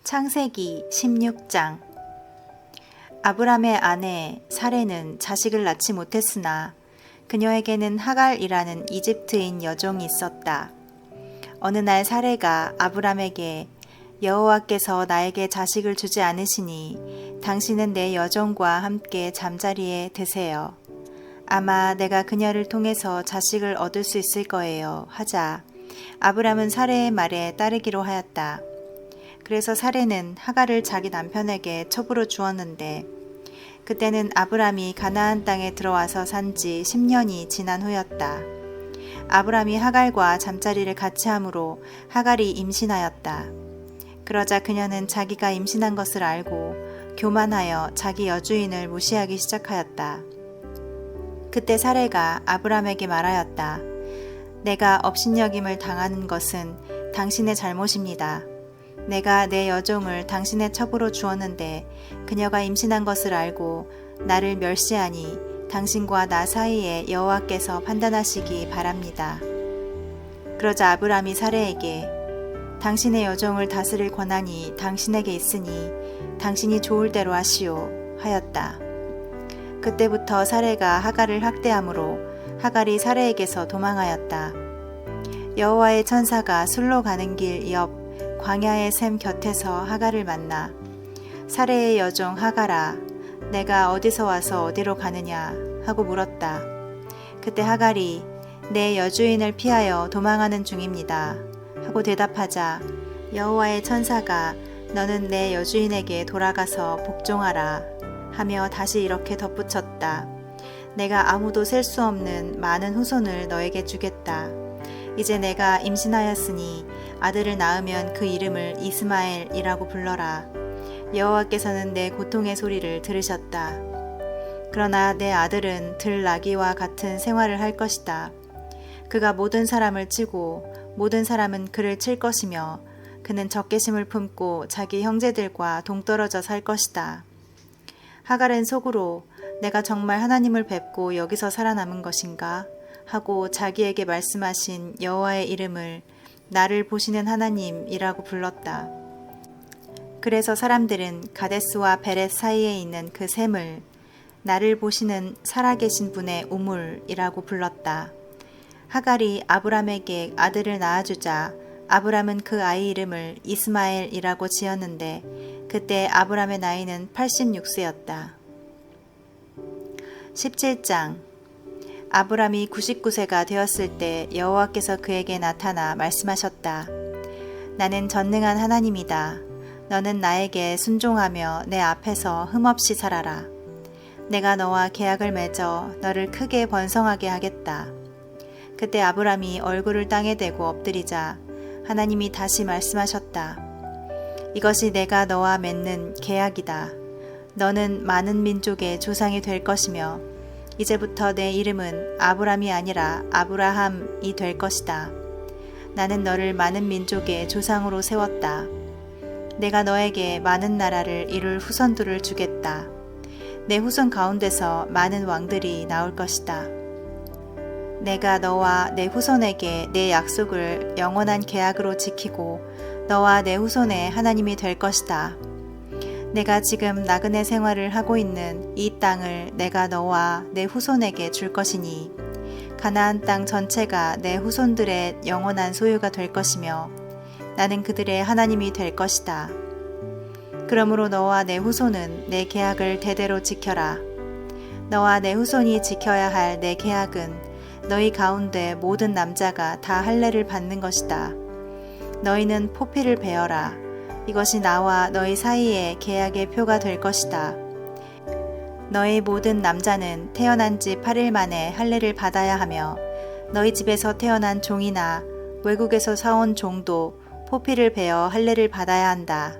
창세기 16장. 아브람의 아내 사레는 자식을 낳지 못했으나 그녀에게는 하갈이라는 이집트인 여종이 있었다. 어느 날 사레가 아브람에게 여호와께서 나에게 자식을 주지 않으시니 당신은 내 여종과 함께 잠자리에 드세요. 아마 내가 그녀를 통해서 자식을 얻을 수 있을 거예요. 하자 아브람은 사레의 말에 따르기로 하였다. 그래서 사레는 하갈을 자기 남편에게 첩으로 주었는데 그때는 아브람이 가나안 땅에 들어와서 산 지 10년이 지난 후였다. 아브람이 하갈과 잠자리를 같이 하므로 하갈이 임신하였다. 그러자 그녀는 자기가 임신한 것을 알고 교만하여 자기 여주인을 무시하기 시작하였다. 그때 사레가 아브람에게 말하였다. 내가 업신여김을 당하는 것은 당신의 잘못입니다. 내가 내 여종을 당신의 첩으로 주었는데 그녀가 임신한 것을 알고 나를 멸시하니 당신과 나 사이에 여호와께서 판단하시기 바랍니다. 그러자 아브람이 사레에게 당신의 여종을 다스릴 권한이 당신에게 있으니 당신이 좋을 대로 하시오 하였다. 그때부터 사레가 하갈을 학대하므로 하갈이 사레에게서 도망하였다. 여호와의 천사가 술로 가는 길 옆 광야의 샘 곁에서 하갈을 만나 사레의 여종 하갈아 내가 어디서 와서 어디로 가느냐 하고 물었다. 그때 하갈이 내 여주인을 피하여 도망하는 중입니다 하고 대답하자 여호와의 천사가 너는 내 여주인에게 돌아가서 복종하라 하며 다시 이렇게 덧붙였다. 내가 아무도 셀 수 없는 많은 후손을 너에게 주겠다. 이제 내가 임신하였으니 아들을 낳으면 그 이름을 이스마엘이라고 불러라. 여호와께서는 내 고통의 소리를 들으셨다. 그러나 내 아들은 들나귀와 같은 생활을 할 것이다. 그가 모든 사람을 치고 모든 사람은 그를 칠 것이며 그는 적개심을 품고 자기 형제들과 동떨어져 살 것이다. 하갈은 속으로 내가 정말 하나님을 뵙고 여기서 살아남은 것인가? 하고 자기에게 말씀하신 여호와의 이름을 나를 보시는 하나님이라고 불렀다. 그래서 사람들은 가데스와 베렛 사이에 있는 그 샘을 나를 보시는 살아계신 분의 우물이라고 불렀다. 하갈이 아브람에게 아들을 낳아주자 아브람은 그 아이 이름을 이스마엘이라고 지었는데 그때 아브람의 나이는 86세였다. 17장. 아브람이 99세가 되었을 때 여호와께서 그에게 나타나 말씀하셨다. 나는 전능한 하나님이다. 너는 나에게 순종하며 내 앞에서 흠없이 살아라. 내가 너와 계약을 맺어 너를 크게 번성하게 하겠다. 그때 아브람이 얼굴을 땅에 대고 엎드리자 하나님이 다시 말씀하셨다. 이것이 내가 너와 맺는 계약이다. 너는 많은 민족의 조상이 될 것이며 이제부터 내 이름은 아브람이 아니라 아브라함이 될 것이다. 나는 너를 많은 민족의 조상으로 세웠다. 내가 너에게 많은 나라를 이룰 후손들을 주겠다. 내 후손 가운데서 많은 왕들이 나올 것이다. 내가 너와 내 후손에게 내 약속을 영원한 계약으로 지키고 너와 내 후손의 하나님이 될 것이다. 내가 지금 나그네 생활을 하고 있는 이 땅을 내가 너와 내 후손에게 줄 것이니 가나안 땅 전체가 내 후손들의 영원한 소유가 될 것이며 나는 그들의 하나님이 될 것이다. 그러므로 너와 내 후손은 내 계약을 대대로 지켜라. 너와 내 후손이 지켜야 할 내 계약은 너희 가운데 모든 남자가 다 할례를 받는 것이다. 너희는 포피를 베어라. 이것이 나와 너희 사이에 계약의 표가 될 것이다. 너희 모든 남자는 태어난 지 8일 만에 할례를 받아야 하며 너희 집에서 태어난 종이나 외국에서 사온 종도 포피를 베어 할례를 받아야 한다.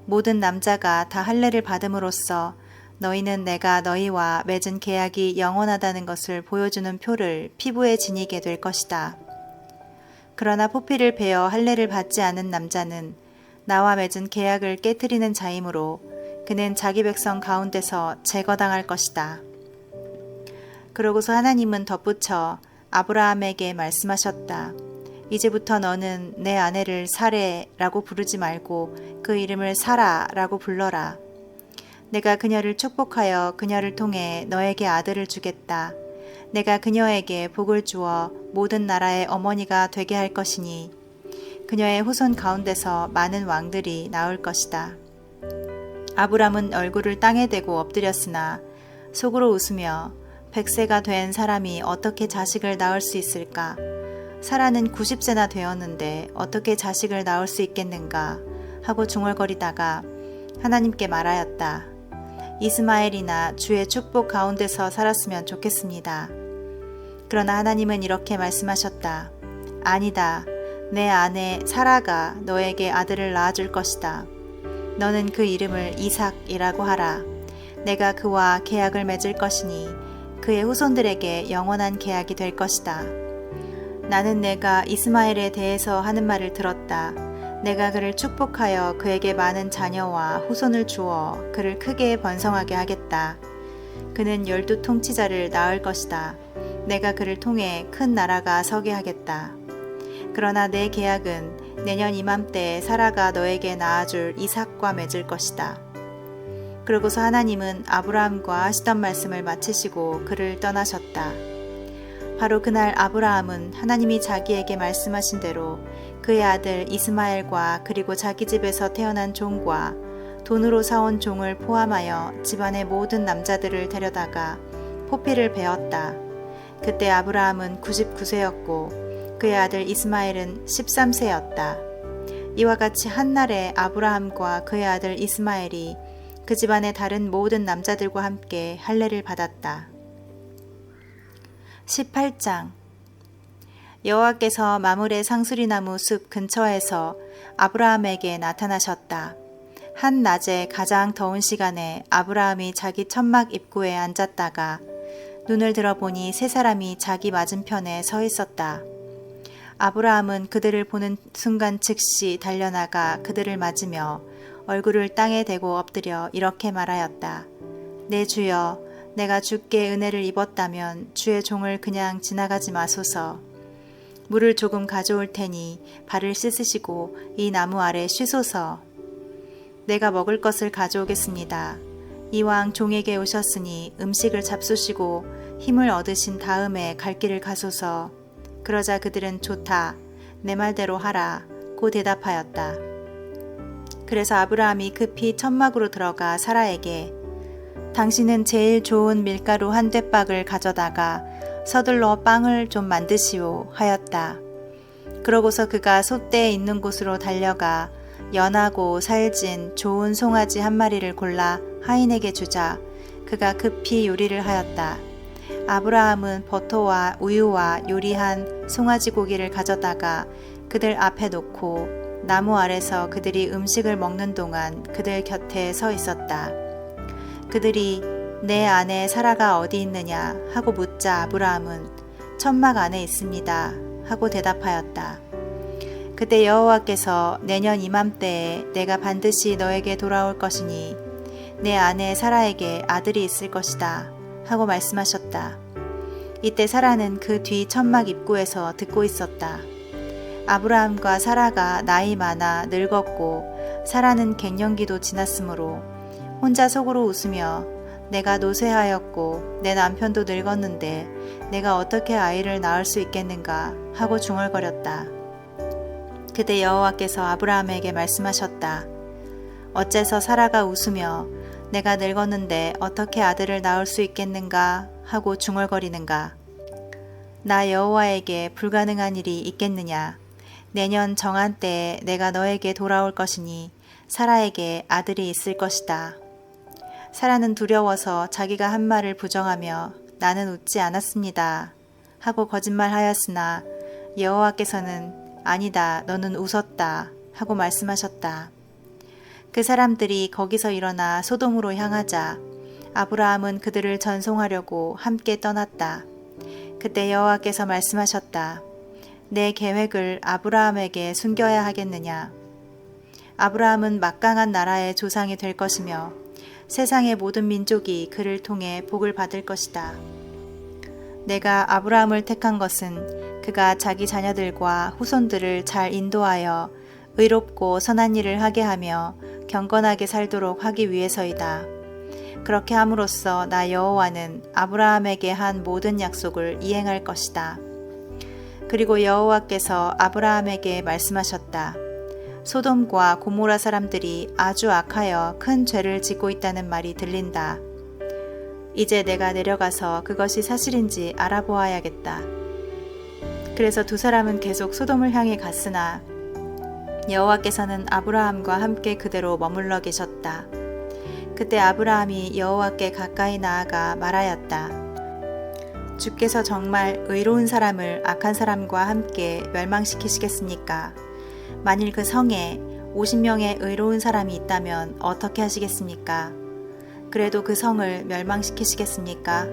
모든 남자가 다 할례를 받음으로써 너희는 내가 너희와 맺은 계약이 영원하다는 것을 보여주는 표를 피부에 지니게 될 것이다. 그러나 포피를 베어 할례를 받지 않은 남자는 나와 맺은 계약을 깨뜨리는 자이므로 그는 자기 백성 가운데서 제거당할 것이다. 그러고서 하나님은 덧붙여 아브라함에게 말씀하셨다. 이제부터 너는 내 아내를 사레라고 부르지 말고 그 이름을 사라라고 불러라. 내가 그녀를 축복하여 그녀를 통해 너에게 아들을 주겠다. 내가 그녀에게 복을 주어 모든 나라의 어머니가 되게 할 것이니 그녀의 후손 가운데서 많은 왕들이 나올 것이다. 아브람은 얼굴을 땅에 대고 엎드렸으나 속으로 웃으며 100세가 된 사람이 어떻게 자식을 낳을 수 있을까? 사라는 90세나 되었는데 어떻게 자식을 낳을 수 있겠는가? 하고 중얼거리다가 하나님께 말하였다. 이스마엘이나 주의 축복 가운데서 살았으면 좋겠습니다. 그러나 하나님은 이렇게 말씀하셨다. 아니다. 내 아내 사라가 너에게 아들을 낳아줄 것이다. 너는 그 이름을 이삭이라고 하라. 내가 그와 계약을 맺을 것이니 그의 후손들에게 영원한 계약이 될 것이다. 나는 내가 이스마엘에 대해서 하는 말을 들었다. 내가 그를 축복하여 그에게 많은 자녀와 후손을 주어 그를 크게 번성하게 하겠다. 그는 12 통치자를 낳을 것이다. 내가 그를 통해 큰 나라가 서게 하겠다. 그러나 내 계약은 내년 이맘때에 사라가 너에게 낳아줄 이삭과 맺을 것이다. 그러고서 하나님은 아브라함과 하시던 말씀을 마치시고 그를 떠나셨다. 바로 그날 아브라함은 하나님이 자기에게 말씀하신 대로 그의 아들 이스마엘과 그리고 자기 집에서 태어난 종과 돈으로 사온 종을 포함하여 집안의 모든 남자들을 데려다가 포피를 베었다. 그때 아브라함은 99세였고 그의 아들 이스마엘은 13세였다. 이와 같이 한날에 아브라함과 그의 아들 이스마엘이 그 집안의 다른 모든 남자들과 함께 할례를 받았다. 18장 여호와께서 마므레 상수리나무 숲 근처에서 아브라함에게 나타나셨다. 한 낮에 가장 더운 시간에 아브라함이 자기 천막 입구에 앉았다가 눈을 들어보니 세 사람이 자기 맞은편에 서 있었다. 아브라함은 그들을 보는 순간 즉시 달려나가 그들을 맞으며 얼굴을 땅에 대고 엎드려 이렇게 말하였다. 내 주여, 내가 주께 은혜를 입었다면 주의 종을 그냥 지나가지 마소서. 물을 조금 가져올 테니 발을 씻으시고 이 나무 아래 쉬소서. 내가 먹을 것을 가져오겠습니다. 이왕 종에게 오셨으니 음식을 잡수시고 힘을 얻으신 다음에 갈 길을 가소서. 그러자 그들은 좋다. 내 말대로 하라. 고 대답하였다. 그래서 아브라함이 급히 천막으로 들어가 사라에게 당신은 제일 좋은 밀가루 한 뙑박을 가져다가 서둘러 빵을 좀 만드시오 하였다. 그러고서 그가 솥대에 있는 곳으로 달려가 연하고 살진 좋은 송아지 한 마리를 골라 하인에게 주자 그가 급히 요리를 하였다. 아브라함은 버터와 우유와 요리한 송아지 고기를 가져다가 그들 앞에 놓고 나무 아래서 그들이 음식을 먹는 동안 그들 곁에 서 있었다. 그들이 내 아내 사라가 어디 있느냐 하고 묻자 아브라함은 천막 안에 있습니다 하고 대답하였다. 그때 여호와께서 내년 이맘때에 내가 반드시 너에게 돌아올 것이니 내 아내 사라에게 아들이 있을 것이다 하고 말씀하셨다. 이때 사라는 그 뒤 천막 입구에서 듣고 있었다. 아브라함과 사라가 나이 많아 늙었고 사라는 갱년기도 지났으므로 혼자 속으로 웃으며 내가 노쇠하였고 내 남편도 늙었는데 내가 어떻게 아이를 낳을 수 있겠는가 하고 중얼거렸다. 그때 여호와께서 아브라함에게 말씀하셨다. 어째서 사라가 웃으며 내가 늙었는데 어떻게 아들을 낳을 수 있겠는가 하고 중얼거리는가. 나 여호와에게 불가능한 일이 있겠느냐. 내년 정한 때에 내가 너에게 돌아올 것이니 사라에게 아들이 있을 것이다. 사라는 두려워서 자기가 한 말을 부정하며 나는 웃지 않았습니다 하고 거짓말하였으나 여호와께서는 아니다 너는 웃었다 하고 말씀하셨다. 그 사람들이 거기서 일어나 소돔으로 향하자 아브라함은 그들을 전송하려고 함께 떠났다. 그때 여호와께서 말씀하셨다. 내 계획을 아브라함에게 숨겨야 하겠느냐. 아브라함은 막강한 나라의 조상이 될 것이며 세상의 모든 민족이 그를 통해 복을 받을 것이다. 내가 아브라함을 택한 것은 그가 자기 자녀들과 후손들을 잘 인도하여 의롭고 선한 일을 하게 하며 경건하게 살도록 하기 위해서이다. 그렇게 함으로써 나 여호와는 아브라함에게 한 모든 약속을 이행할 것이다. 그리고 여호와께서 아브라함에게 말씀하셨다. 소돔과 고모라 사람들이 아주 악하여 큰 죄를 짓고 있다는 말이 들린다. 이제 내가 내려가서 그것이 사실인지 알아보아야겠다. 그래서 두 사람은 계속 소돔을 향해 갔으나 여호와께서는 아브라함과 함께 그대로 머물러 계셨다. 그때 아브라함이 여호와께 가까이 나아가 말하였다. 주께서 정말 의로운 사람을 악한 사람과 함께 멸망시키시겠습니까? 만일 그 성에 50명의 의로운 사람이 있다면 어떻게 하시겠습니까? 그래도 그 성을 멸망시키시겠습니까?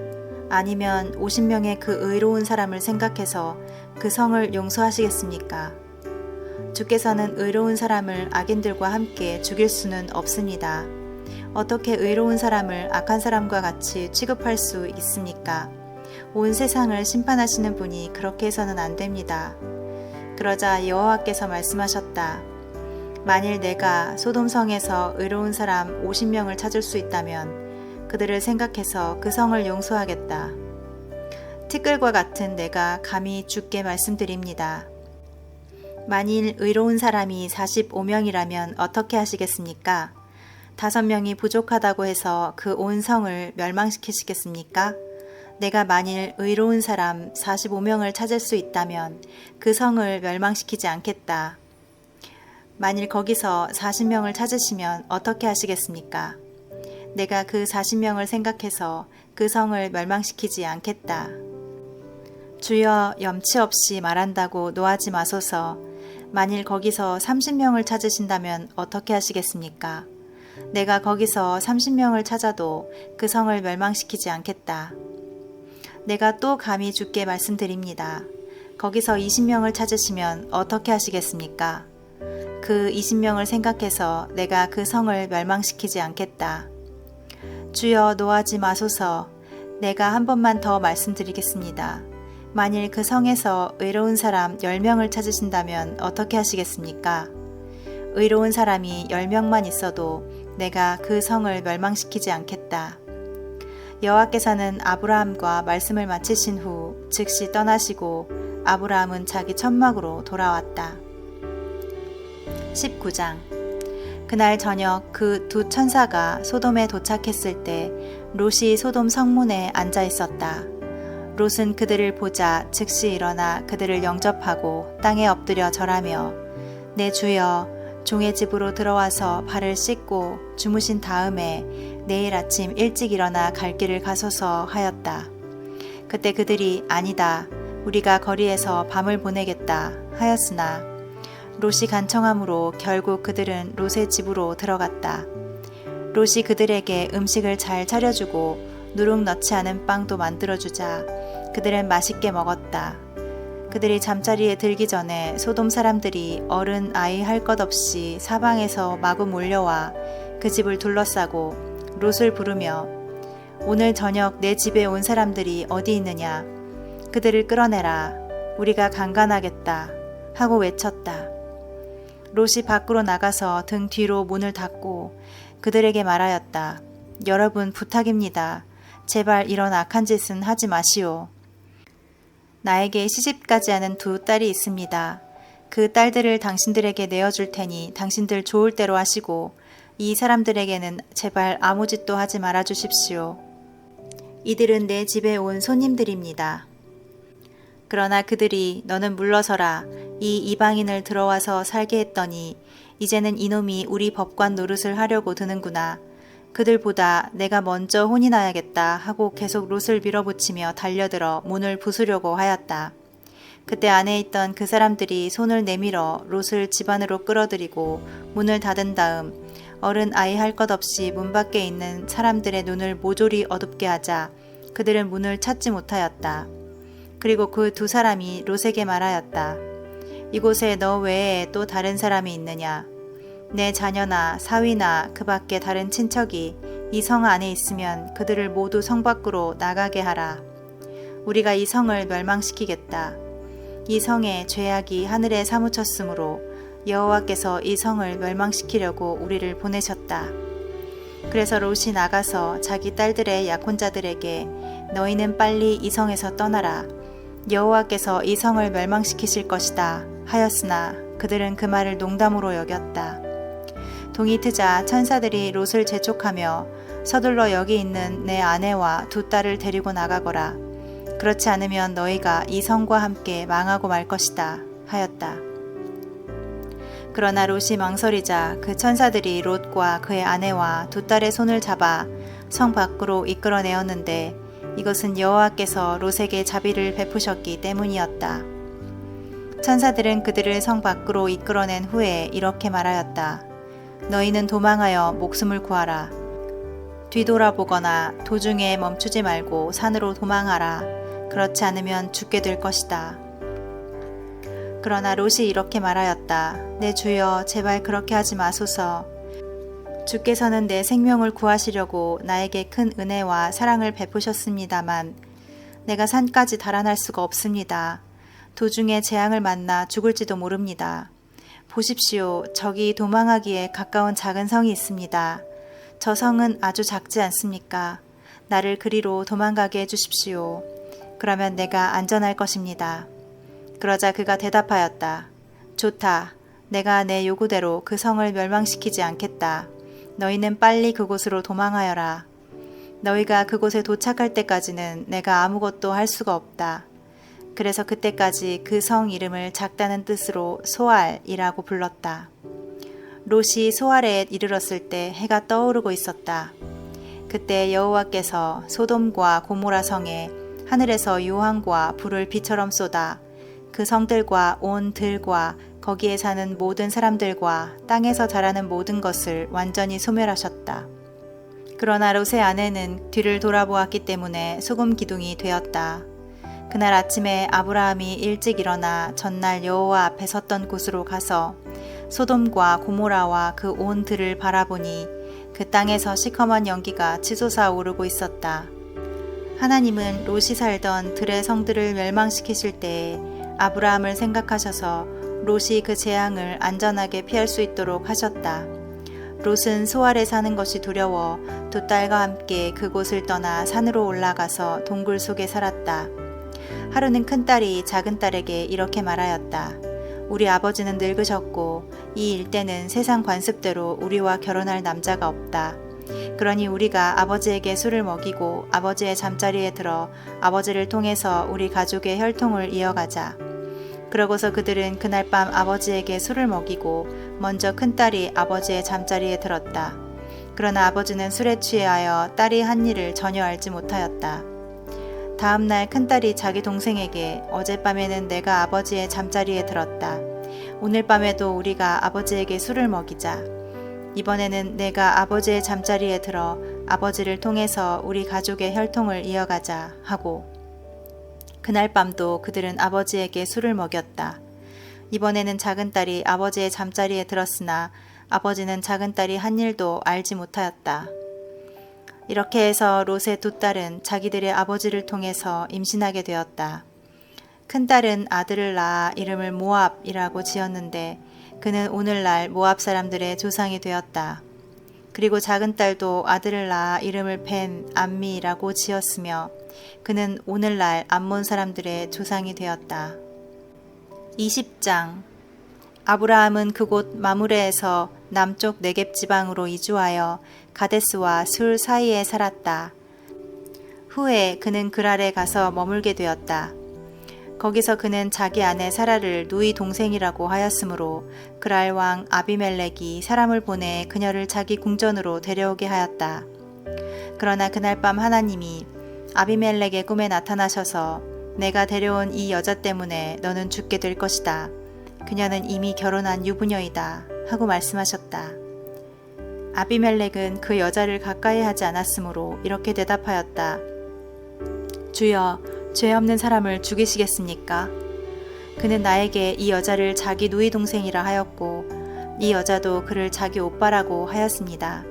아니면 50명의 그 의로운 사람을 생각해서 그 성을 용서하시겠습니까? 주께서는 의로운 사람을 악인들과 함께 죽일 수는 없습니다. 어떻게 의로운 사람을 악한 사람과 같이 취급할 수 있습니까? 온 세상을 심판하시는 분이 그렇게 해서는 안 됩니다. 그러자 여호와께서 말씀하셨다. 만일 내가 소돔성에서 의로운 사람 50명을 찾을 수 있다면 그들을 생각해서 그 성을 용서하겠다. 티끌과 같은 내가 감히 주께 말씀드립니다. 만일 의로운 사람이 45명이라면 어떻게 하시겠습니까? 5명이 부족하다고 해서 그 온 성을 멸망시키시겠습니까? 내가 만일 의로운 사람 45명을 찾을 수 있다면 그 성을 멸망시키지 않겠다. 만일 거기서 40명을 찾으시면 어떻게 하시겠습니까? 내가 그 40명을 생각해서 그 성을 멸망시키지 않겠다. 주여, 염치 없이 말한다고 노하지 마소서. 만일 거기서 30명을 찾으신다면 어떻게 하시겠습니까? 내가 거기서 30명을 찾아도 그 성을 멸망시키지 않겠다. 내가 또 감히 주께 말씀드립니다. 거기서 20명을 찾으시면 어떻게 하시겠습니까? 그 20명을 생각해서 내가 그 성을 멸망시키지 않겠다. 주여, 노하지 마소서. 내가 한 번만 더 말씀드리겠습니다. 만일 그 성에서 의로운 사람 10명을 찾으신다면 어떻게 하시겠습니까? 의로운 사람이 10명만 있어도 내가 그 성을 멸망시키지 않겠다. 여호와께서는 아브라함과 말씀을 마치신 후 즉시 떠나시고 아브라함은 자기 천막으로 돌아왔다. 19장. 그날 저녁 그 두 천사가 소돔에 도착했을 때 롯이 소돔 성문에 앉아 있었다. 롯은 그들을 보자 즉시 일어나 그들을 영접하고 땅에 엎드려 절하며 내 주여, 종의 집으로 들어와서 발을 씻고 주무신 다음에 내일 아침 일찍 일어나 갈 길을 가소서 하였다. 그때 그들이 아니다, 우리가 거리에서 밤을 보내겠다 하였으나 롯이 간청함으로 결국 그들은 롯의 집으로 들어갔다. 롯이 그들에게 음식을 잘 차려주고 누룩 넣지 않은 빵도 만들어주자 그들은 맛있게 먹었다. 그들이 잠자리에 들기 전에 소돔 사람들이 어른 아이 할 것 없이 사방에서 마구 몰려와 그 집을 둘러싸고 롯을 부르며 오늘 저녁 내 집에 온 사람들이 어디 있느냐? 그들을 끌어내라. 우리가 강간하겠다. 하고 외쳤다. 롯이 밖으로 나가서 등 뒤로 문을 닫고 그들에게 말하였다. 여러분, 부탁입니다. 제발 이런 악한 짓은 하지 마시오. 나에게 시집가지 않은 두 딸이 있습니다. 그 딸들을 당신들에게 내어줄 테니 당신들 좋을 대로 하시고 이 사람들에게는 제발 아무 짓도 하지 말아 주십시오. 이들은 내 집에 온 손님들입니다. 그러나 그들이 너는 물러서라. 이 이방인을 들어와서 살게 했더니 이제는 이놈이 우리 법관 노릇을 하려고 드는구나. 그들보다 내가 먼저 혼이 나야겠다 하고 계속 롯을 밀어붙이며 달려들어 문을 부수려고 하였다. 그때 안에 있던 그 사람들이 손을 내밀어 롯을 집 안으로 끌어들이고 문을 닫은 다음 어른 아이 할 것 없이 문 밖에 있는 사람들의 눈을 모조리 어둡게 하자 그들은 문을 찾지 못하였다. 그리고 그 두 사람이 롯에게 말하였다. 이곳에 너 외에 또 다른 사람이 있느냐? 내 자녀나 사위나 그 밖에 다른 친척이 이 성 안에 있으면 그들을 모두 성 밖으로 나가게 하라. 우리가 이 성을 멸망시키겠다. 이 성의 죄악이 하늘에 사무쳤으므로 여호와께서 이 성을 멸망시키려고 우리를 보내셨다. 그래서 롯이 나가서 자기 딸들의 약혼자들에게 너희는 빨리 이 성에서 떠나라. 여호와께서 이 성을 멸망시키실 것이다 하였으나 그들은 그 말을 농담으로 여겼다. 동이 트자 천사들이 롯을 재촉하며 서둘러 여기 있는 내 아내와 두 딸을 데리고 나가거라. 그렇지 않으면 너희가 이 성과 함께 망하고 말 것이다 하였다. 그러나 롯이 망설이자 그 천사들이 롯과 그의 아내와 두 딸의 손을 잡아 성 밖으로 이끌어내었는데 이것은 여호와께서 롯에게 자비를 베푸셨기 때문이었다. 천사들은 그들을 성 밖으로 이끌어낸 후에 이렇게 말하였다. 너희는 도망하여 목숨을 구하라. 뒤돌아보거나 도중에 멈추지 말고 산으로 도망하라. 그렇지 않으면 죽게 될 것이다. 그러나 롯이 이렇게 말하였다. 내 주여, 제발 그렇게 하지 마소서. 주께서는 내 생명을 구하시려고 나에게 큰 은혜와 사랑을 베푸셨습니다만 내가 산까지 달아날 수가 없습니다. 도중에 재앙을 만나 죽을지도 모릅니다. 보십시오. 저기 도망하기에 가까운 작은 성이 있습니다. 저 성은 아주 작지 않습니까? 나를 그리로 도망가게 해주십시오. 그러면 내가 안전할 것입니다. 그러자 그가 대답하였다. 좋다. 내가 내 요구대로 그 성을 멸망시키지 않겠다. 너희는 빨리 그곳으로 도망하여라. 너희가 그곳에 도착할 때까지는 내가 아무것도 할 수가 없다. 그래서 그때까지 그 성 이름을 작다는 뜻으로 소알이라고 불렀다. 롯이 소알에 이르렀을 때 해가 떠오르고 있었다. 그때 여호와께서 소돔과 고모라 성에 하늘에서 유황과 불을 비처럼 쏟아 그 성들과 온 들과 거기에 사는 모든 사람들과 땅에서 자라는 모든 것을 완전히 소멸하셨다. 그러나 롯의 아내는 뒤를 돌아보았기 때문에 소금 기둥이 되었다. 그날 아침에 아브라함이 일찍 일어나 전날 여호와 앞에 섰던 곳으로 가서 소돔과 고모라와 그 온 들을 바라보니 그 땅에서 시커먼 연기가 치솟아 오르고 있었다. 하나님은 롯이 살던 들의 성들을 멸망시키실 때에 아브라함을 생각하셔서 롯이 그 재앙을 안전하게 피할 수 있도록 하셨다. 롯은 소알에 사는 것이 두려워 두 딸과 함께 그곳을 떠나 산으로 올라가서 동굴 속에 살았다. 하루는 큰딸이 작은딸에게 이렇게 말하였다. 우리 아버지는 늙으셨고 이 일대는 세상 관습대로 우리와 결혼할 남자가 없다. 그러니 우리가 아버지에게 술을 먹이고 아버지의 잠자리에 들어 아버지를 통해서 우리 가족의 혈통을 이어가자. 그러고서 그들은 그날 밤 아버지에게 술을 먹이고 먼저 큰딸이 아버지의 잠자리에 들었다. 그러나 아버지는 술에 취하여 딸이 한 일을 전혀 알지 못하였다. 다음 날 큰딸이 자기 동생에게 어젯밤에는 내가 아버지의 잠자리에 들었다. 오늘 밤에도 우리가 아버지에게 술을 먹이자. 이번에는 내가 아버지의 잠자리에 들어 아버지를 통해서 우리 가족의 혈통을 이어가자 하고 그날 밤도 그들은 아버지에게 술을 먹였다. 이번에는 작은딸이 아버지의 잠자리에 들었으나 아버지는 작은딸이 한 일도 알지 못하였다. 이렇게 해서 롯의 두 딸은 자기들의 아버지를 통해서 임신하게 되었다. 큰딸은 아들을 낳아 이름을 모압이라고 지었는데 그는 오늘날 모압 사람들의 조상이 되었다. 그리고 작은딸도 아들을 낳아 이름을 벤 암미라고 지었으며 그는 오늘날 암몬 사람들의 조상이 되었다. 20장 아브라함은 그곳 마므레에서 남쪽 네겝 지방으로 이주하여 가데스와 술 사이에 살았다. 후에 그는 그랄에 가서 머물게 되었다. 거기서 그는 자기 아내 사라를 누이 동생이라고 하였으므로 그랄 왕 아비멜렉이 사람을 보내 그녀를 자기 궁전으로 데려오게 하였다. 그러나 그날 밤 하나님이 아비멜렉의 꿈에 나타나셔서 내가 데려온 이 여자 때문에 너는 죽게 될 것이다. 그녀는 이미 결혼한 유부녀이다. 하고 말씀하셨다. 아비멜렉은 그 여자를 가까이 하지 않았으므로 이렇게 대답하였다. 주여, 죄 없는 사람을 죽이시겠습니까? 그는 나에게 이 여자를 자기 누이 동생이라 하였고 이 여자도 그를 자기 오빠라고 하였습니다.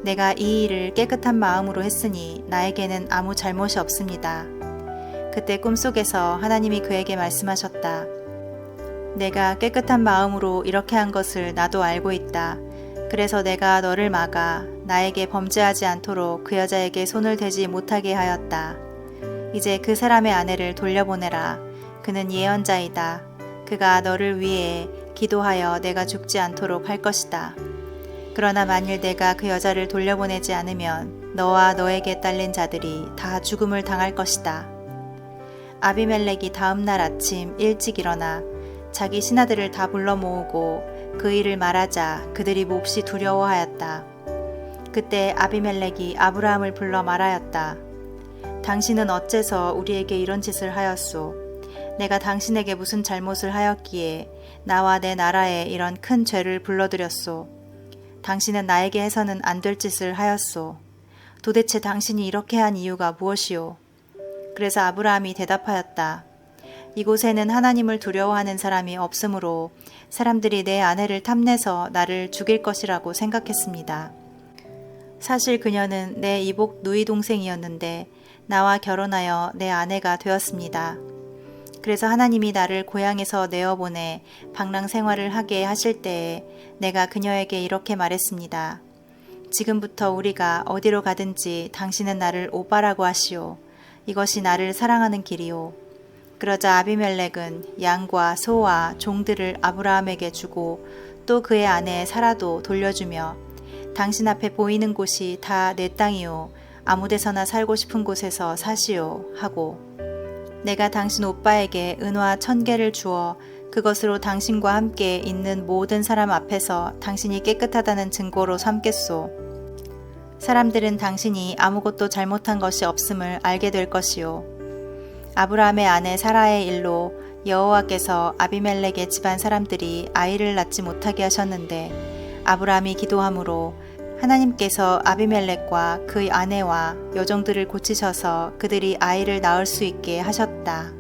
내가 이 일을 깨끗한 마음으로 했으니 나에게는 아무 잘못이 없습니다. 그때 꿈속에서 하나님이 그에게 말씀하셨다. 내가 깨끗한 마음으로 이렇게 한 것을 나도 알고 있다. 그래서 내가 너를 막아 나에게 범죄하지 않도록 그 여자에게 손을 대지 못하게 하였다. 이제 그 사람의 아내를 돌려보내라. 그는 예언자이다. 그가 너를 위해 기도하여 내가 죽지 않도록 할 것이다. 그러나 만일 내가 그 여자를 돌려보내지 않으면 너와 너에게 딸린 자들이 다 죽음을 당할 것이다. 아비멜렉이 다음 날 아침 일찍 일어나 자기 신하들을 다 불러 모으고 그 일을 말하자 그들이 몹시 두려워하였다. 그때 아비멜렉이 아브라함을 불러 말하였다. 당신은 어째서 우리에게 이런 짓을 하였소? 내가 당신에게 무슨 잘못을 하였기에 나와 내 나라에 이런 큰 죄를 불러들였소? 당신은 나에게 해서는 안 될 짓을 하였소. 도대체 당신이 이렇게 한 이유가 무엇이오? 그래서 아브라함이 대답하였다. 이곳에는 하나님을 두려워하는 사람이 없으므로 사람들이 내 아내를 탐내서 나를 죽일 것이라고 생각했습니다. 사실 그녀는 내 이복 누이 동생이었는데 나와 결혼하여 내 아내가 되었습니다. 그래서 하나님이 나를 고향에서 내어보내 방랑 생활을 하게 하실 때에 내가 그녀에게 이렇게 말했습니다. 지금부터 우리가 어디로 가든지 당신은 나를 오빠라고 하시오. 이것이 나를 사랑하는 길이오. 그러자 아비멜렉은 양과 소와 종들을 아브라함에게 주고 또 그의 아내 사라도 돌려주며 당신 앞에 보이는 곳이 다 내 땅이오. 아무데서나 살고 싶은 곳에서 사시오 하고 내가 당신 오빠에게 은화 1000개를 주어 그것으로 당신과 함께 있는 모든 사람 앞에서 당신이 깨끗하다는 증거로 삼겠소. 사람들은 당신이 아무것도 잘못한 것이 없음을 알게 될 것이요. 아브라함의 아내 사라의 일로 여호와께서 아비멜렉의 집안 사람들이 아이를 낳지 못하게 하셨는데 아브라함이 기도함으로 하나님께서 아비멜렉과 그의 아내와 여종들을 고치셔서 그들이 아이를 낳을 수 있게 하셨다.